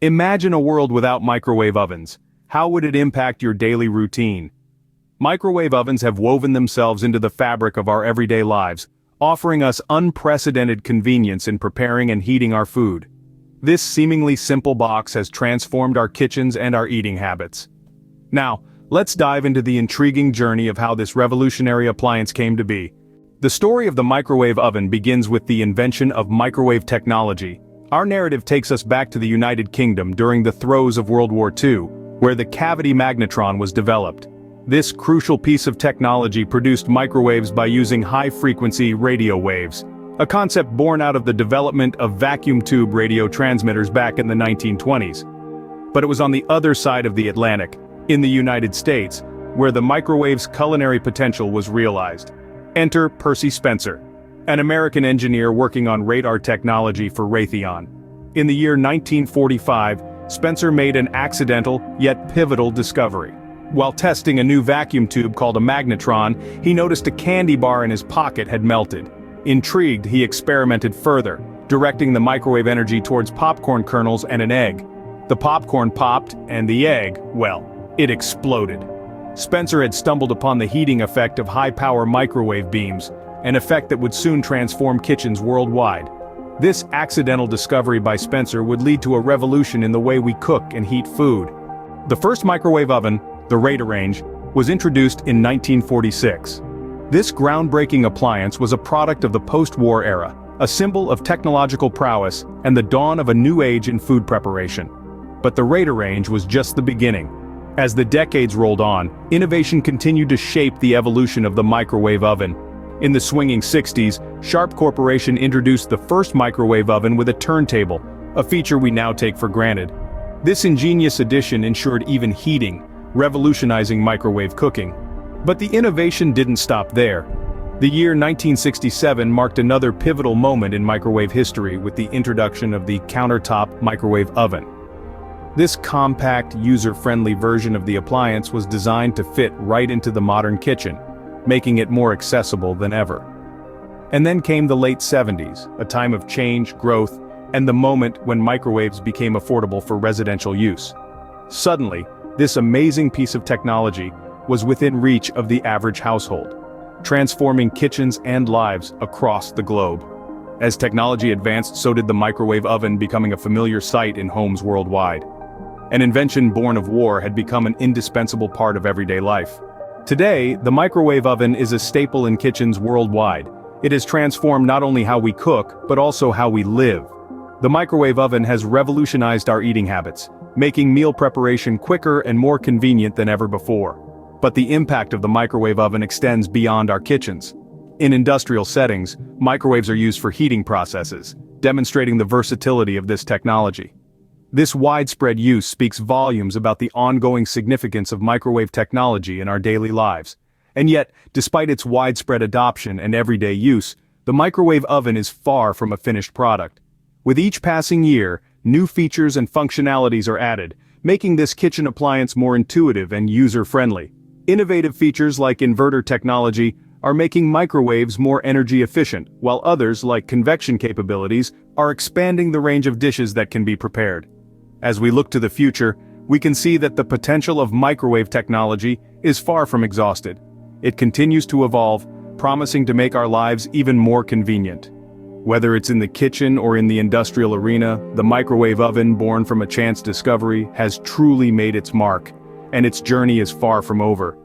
Imagine a world without microwave ovens. How would it impact your daily routine? Microwave ovens have woven themselves into the fabric of our everyday lives, offering us unprecedented convenience in preparing and heating our food. This seemingly simple box has transformed our kitchens and our eating habits. Now, let's dive into the intriguing journey of how this revolutionary appliance came to be. The story of the microwave oven begins with the invention of microwave technology. Our narrative takes us back to the United Kingdom during the throes of World War II, where the cavity magnetron was developed. This crucial piece of technology produced microwaves by using high-frequency radio waves, a concept born out of the development of vacuum tube radio transmitters back in the 1920s. But it was on the other side of the Atlantic, in the United States, where the microwave's culinary potential was realized. Enter Percy Spencer, an American engineer working on radar technology for Raytheon. In the year 1945, Spencer made an accidental, yet pivotal discovery. While testing a new vacuum tube called a magnetron, he noticed a candy bar in his pocket had melted. Intrigued, he experimented further, directing the microwave energy towards popcorn kernels and an egg. The popcorn popped, and the egg, well, it exploded. Spencer had stumbled upon the heating effect of high-power microwave beams, an effect that would soon transform kitchens worldwide. This accidental discovery by Spencer would lead to a revolution in the way we cook and heat food. The first microwave oven, the Raytarange, was introduced in 1946. This groundbreaking appliance was a product of the post-war era, a symbol of technological prowess and the dawn of a new age in food preparation. But the Raytarange was just the beginning. As the decades rolled on, innovation continued to shape the evolution of the microwave oven. In the swinging 60s, Sharp Corporation introduced the first microwave oven with a turntable, a feature we now take for granted. This ingenious addition ensured even heating, revolutionizing microwave cooking. But the innovation didn't stop there. The year 1967 marked another pivotal moment in microwave history with the introduction of the countertop microwave oven. This compact, user-friendly version of the appliance was designed to fit right into the modern kitchen, making it more accessible than ever. And then came the late 70s, a time of change, growth, and the moment when microwaves became affordable for residential use. Suddenly, this amazing piece of technology was within reach of the average household, transforming kitchens and lives across the globe. As technology advanced, so did the microwave oven, becoming a familiar sight in homes worldwide. An invention born of war had become an indispensable part of everyday life. Today, the microwave oven is a staple in kitchens worldwide. It has transformed not only how we cook, but also how we live. The microwave oven has revolutionized our eating habits, making meal preparation quicker and more convenient than ever before. But the impact of the microwave oven extends beyond our kitchens. In industrial settings, microwaves are used for heating processes, demonstrating the versatility of this technology. This widespread use speaks volumes about the ongoing significance of microwave technology in our daily lives. And yet, despite its widespread adoption and everyday use, the microwave oven is far from a finished product. With each passing year, new features and functionalities are added, making this kitchen appliance more intuitive and user-friendly. Innovative features like inverter technology are making microwaves more energy efficient, while others, like convection capabilities, are expanding the range of dishes that can be prepared. As we look to the future, we can see that the potential of microwave technology is far from exhausted. It continues to evolve, promising to make our lives even more convenient. Whether it's in the kitchen or in the industrial arena, the microwave oven, born from a chance discovery, has truly made its mark, and its journey is far from over.